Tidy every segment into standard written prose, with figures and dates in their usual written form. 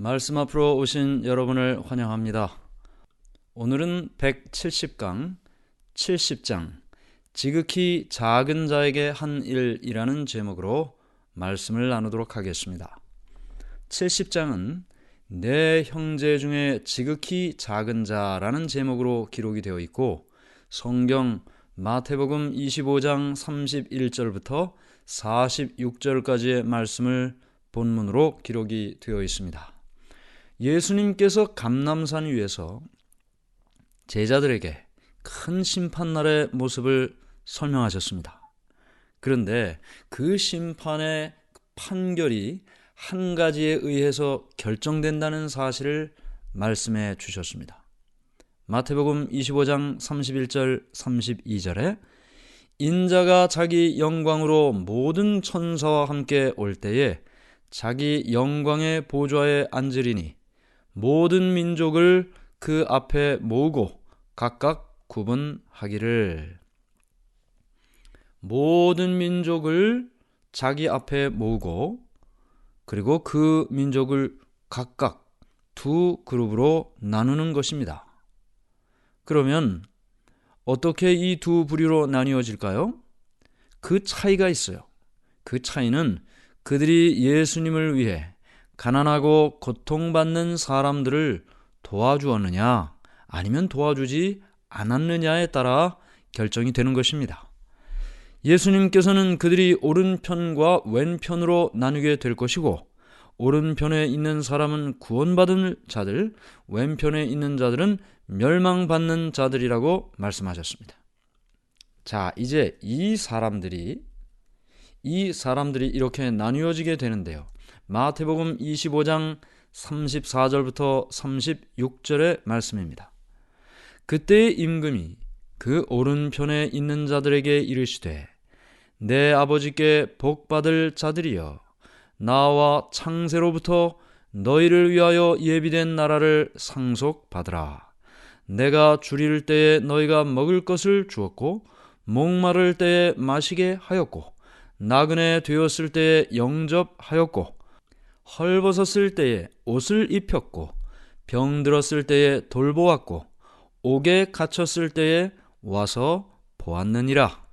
말씀 앞으로 오신 여러분을 환영합니다. 오늘은 170강 70장 지극히 작은 자에게 한 일이라는 제목으로 말씀을 나누도록 하겠습니다. 70장은 내 형제 중에 지극히 작은 자라는 제목으로 기록이 되어 있고, 성경 마태복음 25장 31절부터 46절까지의 말씀을 본문으로 기록이 되어 있습니다. 예수님께서 감람산 위에서 제자들에게 큰 심판날의 모습을 설명하셨습니다. 그런데 그 심판의 판결이 한 가지에 의해서 결정된다는 사실을 말씀해 주셨습니다. 마태복음 25장 31절 32절에 인자가 자기 영광으로 모든 천사와 함께 올 때에 자기 영광의 보좌에 앉으리니 모든 민족을 그 앞에 모으고 각각 구분하기를. 모든 민족을 자기 앞에 모으고, 그리고 그 민족을 각각 두 그룹으로 나누는 것입니다. 그러면 어떻게 이 두 부류로 나뉘어질까요? 그 차이가 있어요. 그 차이는 그들이 예수님을 위해 가난하고 고통받는 사람들을 도와주었느냐 아니면 도와주지 않았느냐에 따라 결정이 되는 것입니다. 예수님께서는 그들이 오른편과 왼편으로 나누게 될 것이고, 오른편에 있는 사람은 구원받은 자들, 왼편에 있는 자들은 멸망받는 자들이라고 말씀하셨습니다. 자, 이제 이 사람들이 이렇게 나뉘어지게 되는데요. 마태복음 25장 34절부터 36절의 말씀입니다. 그때의 임금이 그 오른편에 있는 자들에게 이르시되, 내 아버지께 복받을 자들이여, 나와 창세로부터 너희를 위하여 예비된 나라를 상속받으라. 내가 줄일 때에 너희가 먹을 것을 주었고, 목마를 때에 마시게 하였고, 나그네 되었을 때에 영접하였고, 헐벗었을 때에 옷을 입혔고, 병들었을 때에 돌보았고, 옥에 갇혔을 때에 와서 보았느니라.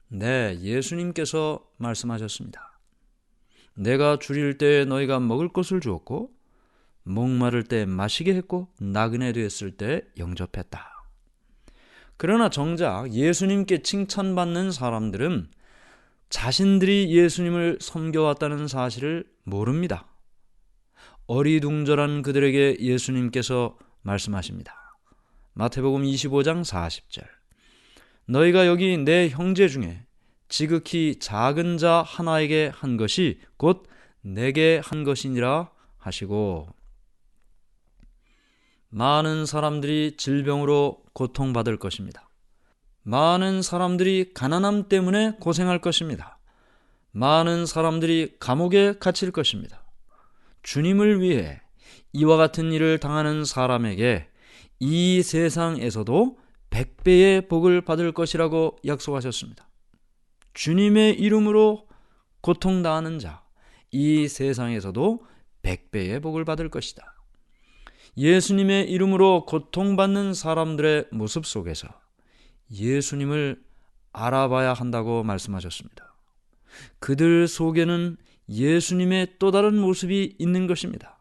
네, 예수님께서 말씀하셨습니다. 내가 줄일 때에 너희가 먹을 것을 주었고, 목마를 때 마시게 했고, 나그네 되었을 때 영접했다. 그러나 정작 예수님께 칭찬받는 사람들은 자신들이 예수님을 섬겨왔다는 사실을 모릅니다. 어리둥절한 그들에게 예수님께서 말씀하십니다. 마태복음 25장 40절. 너희가 여기 내 형제 중에 지극히 작은 자 하나에게 한 것이 곧 내게 한 것이니라 하시고, 많은 사람들이 질병으로 고통받을 것입니다. 많은 사람들이 가난함 때문에 고생할 것입니다. 많은 사람들이 감옥에 갇힐 것입니다. 주님을 위해 이와 같은 일을 당하는 사람에게 이 세상에서도 100배의 복을 받을 것이라고 약속하셨습니다. 주님의 이름으로 고통당하는 자, 이 세상에서도 100배의 복을 받을 것이다. 예수님의 이름으로 고통받는 사람들의 모습 속에서 예수님을 알아봐야 한다고 말씀하셨습니다. 그들 속에는 예수님의 또 다른 모습이 있는 것입니다.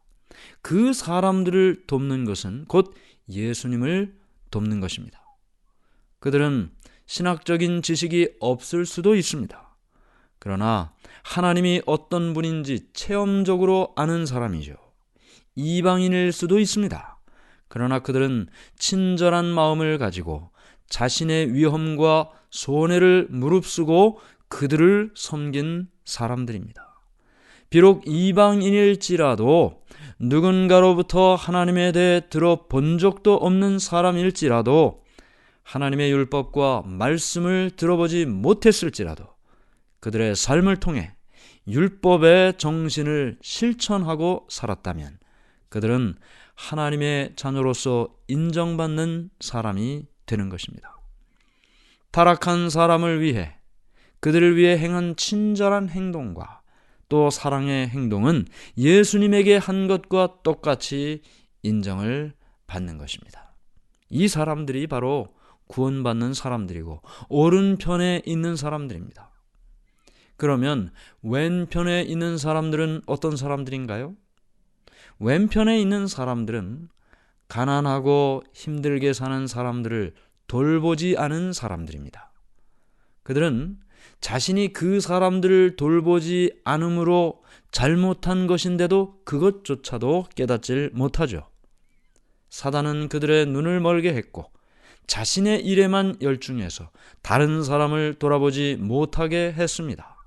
그 사람들을 돕는 것은 곧 예수님을 돕는 것입니다. 그들은 신학적인 지식이 없을 수도 있습니다. 그러나 하나님이 어떤 분인지 체험적으로 아는 사람이죠. 이방인일 수도 있습니다. 그러나 그들은 친절한 마음을 가지고 자신의 위험과 손해를 무릅쓰고 그들을 섬긴 사람들입니다. 비록 이방인일지라도, 누군가로부터 하나님에 대해 들어본 적도 없는 사람일지라도, 하나님의 율법과 말씀을 들어보지 못했을지라도 그들의 삶을 통해 율법의 정신을 실천하고 살았다면 그들은 하나님의 자녀로서 인정받는 사람이 되는 것입니다. 타락한 사람을 위해, 그들을 위해 행한 친절한 행동과 또 사랑의 행동은 예수님에게 한 것과 똑같이 인정을 받는 것입니다. 이 사람들이 바로 구원받는 사람들이고 오른편에 있는 사람들입니다. 그러면 왼편에 있는 사람들은 어떤 사람들인가요? 왼편에 있는 사람들은 가난하고 힘들게 사는 사람들을 돌보지 않은 사람들입니다. 그들은 자신이 그 사람들을 돌보지 않음으로 잘못한 것인데도 그것조차도 깨닫질 못하죠. 사단은 그들의 눈을 멀게 했고 자신의 일에만 열중해서 다른 사람을 돌아보지 못하게 했습니다.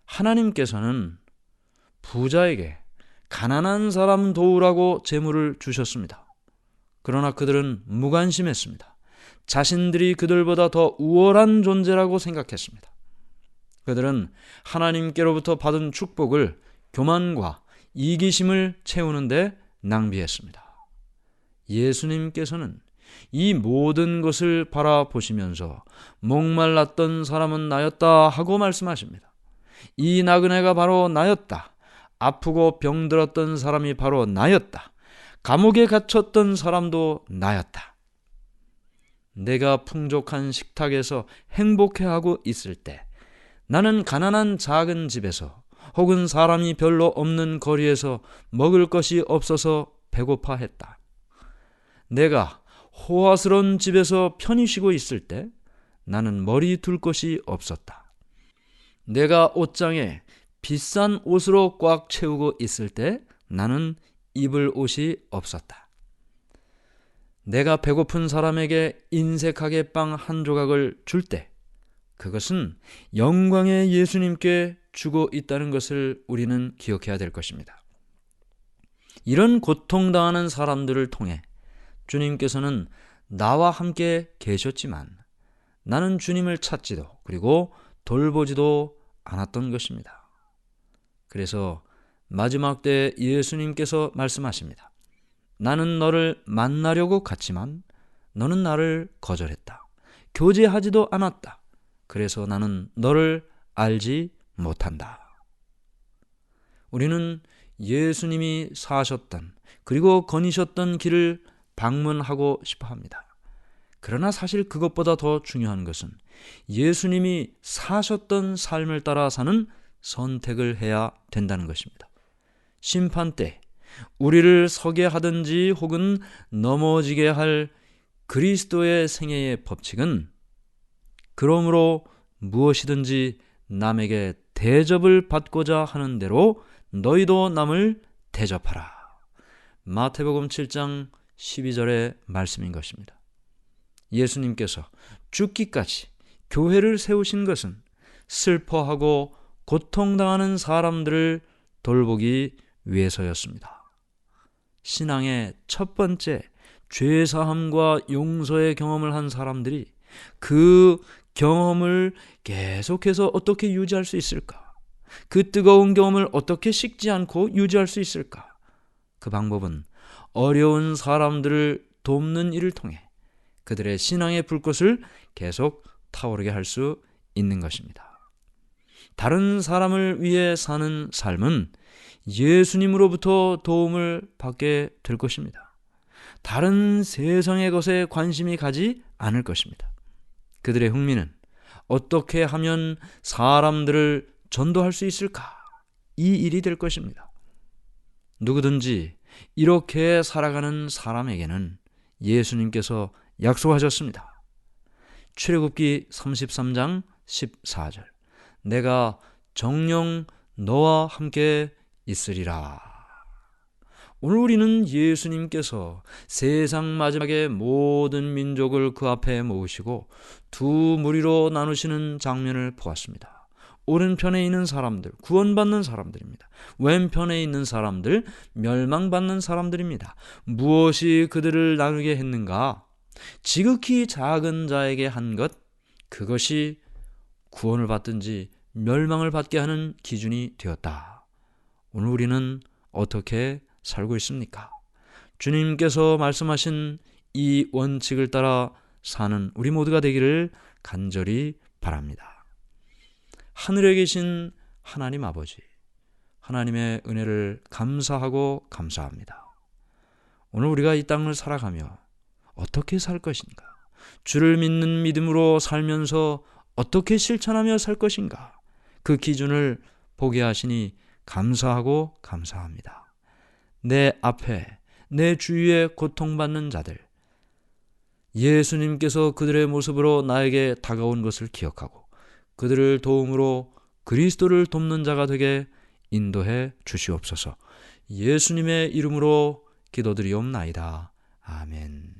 하나님께서는 부자에게 가난한 사람 도우라고 재물을 주셨습니다. 그러나 그들은 무관심했습니다. 자신들이 그들보다 더 우월한 존재라고 생각했습니다. 그들은 하나님께로부터 받은 축복을 교만과 이기심을 채우는데 낭비했습니다. 예수님께서는 이 모든 것을 바라보시면서 목말랐던 사람은 나였다 하고 말씀하십니다. 이 나그네가 바로 나였다. 아프고 병들었던 사람이 바로 나였다. 감옥에 갇혔던 사람도 나였다. 내가 풍족한 식탁에서 행복해하고 있을 때 나는 가난한 작은 집에서 혹은 사람이 별로 없는 거리에서 먹을 것이 없어서 배고파했다. 내가 호화스러운 집에서 편히 쉬고 있을 때 나는 머리 둘 곳이 없었다. 내가 옷장에 비싼 옷으로 꽉 채우고 있을 때 나는 입을 옷이 없었다. 내가 배고픈 사람에게 인색하게 빵 한 조각을 줄 때 그것은 영광의 예수님께 주고 있다는 것을 우리는 기억해야 될 것입니다. 이런 고통당하는 사람들을 통해 주님께서는 나와 함께 계셨지만 나는 주님을 찾지도 그리고 돌보지도 않았던 것입니다. 그래서 마지막 때 예수님께서 말씀하십니다. 나는 너를 만나려고 갔지만 너는 나를 거절했다. 교제하지도 않았다. 그래서 나는 너를 알지 못한다. 우리는 예수님이 사셨던 그리고 거니셨던 길을 방문하고 싶어 합니다. 그러나 사실 그것보다 더 중요한 것은 예수님이 사셨던 삶을 따라 사는 선택을 해야 된다는 것입니다. 심판 때 우리를 서게 하든지 혹은 넘어지게 할 그리스도의 생애의 법칙은 그러므로 무엇이든지 남에게 대접을 받고자 하는 대로 너희도 남을 대접하라. 마태복음 7장 12절의 말씀인 것입니다. 예수님께서 죽기까지 교회를 세우신 것은 슬퍼하고 고통당하는 사람들을 돌보기 위해서였습니다. 신앙의 첫 번째 죄사함과 용서의 경험을 한 사람들이 그 경험을 계속해서 어떻게 유지할 수 있을까? 그 뜨거운 경험을 어떻게 식지 않고 유지할 수 있을까? 그 방법은 어려운 사람들을 돕는 일을 통해 그들의 신앙의 불꽃을 계속 타오르게 할 수 있는 것입니다. 다른 사람을 위해 사는 삶은 예수님으로부터 도움을 받게 될 것입니다. 다른 세상의 것에 관심이 가지 않을 것입니다. 그들의 흥미는 어떻게 하면 사람들을 전도할 수 있을까? 이 일이 될 것입니다. 누구든지 이렇게 살아가는 사람에게는 예수님께서 약속하셨습니다. 출애굽기 33장 14절 내가 정녕 너와 함께 있으리라. 오늘 우리는 예수님께서 세상 마지막에 모든 민족을 그 앞에 모으시고 두 무리로 나누시는 장면을 보았습니다. 오른편에 있는 사람들, 구원받는 사람들입니다. 왼편에 있는 사람들, 멸망받는 사람들입니다. 무엇이 그들을 나누게 했는가? 지극히 작은 자에게 한 것, 그것이 구원을 받든지 멸망을 받게 하는 기준이 되었다. 오늘 우리는 어떻게 살고 있습니까? 주님께서 말씀하신 이 원칙을 따라 사는 우리 모두가 되기를 간절히 바랍니다. 하늘에 계신 하나님 아버지, 하나님의 은혜를 감사하고 감사합니다. 오늘 우리가 이 땅을 살아가며 어떻게 살 것인가? 주를 믿는 믿음으로 살면서 어떻게 실천하며 살 것인가? 그 기준을 보게 하시니 감사하고 감사합니다. 내 앞에, 내 주위에 고통받는 자들, 예수님께서 그들의 모습으로 나에게 다가온 것을 기억하고 그들을 도움으로 그리스도를 돕는 자가 되게 인도해 주시옵소서. 예수님의 이름으로 기도드리옵나이다. 아멘.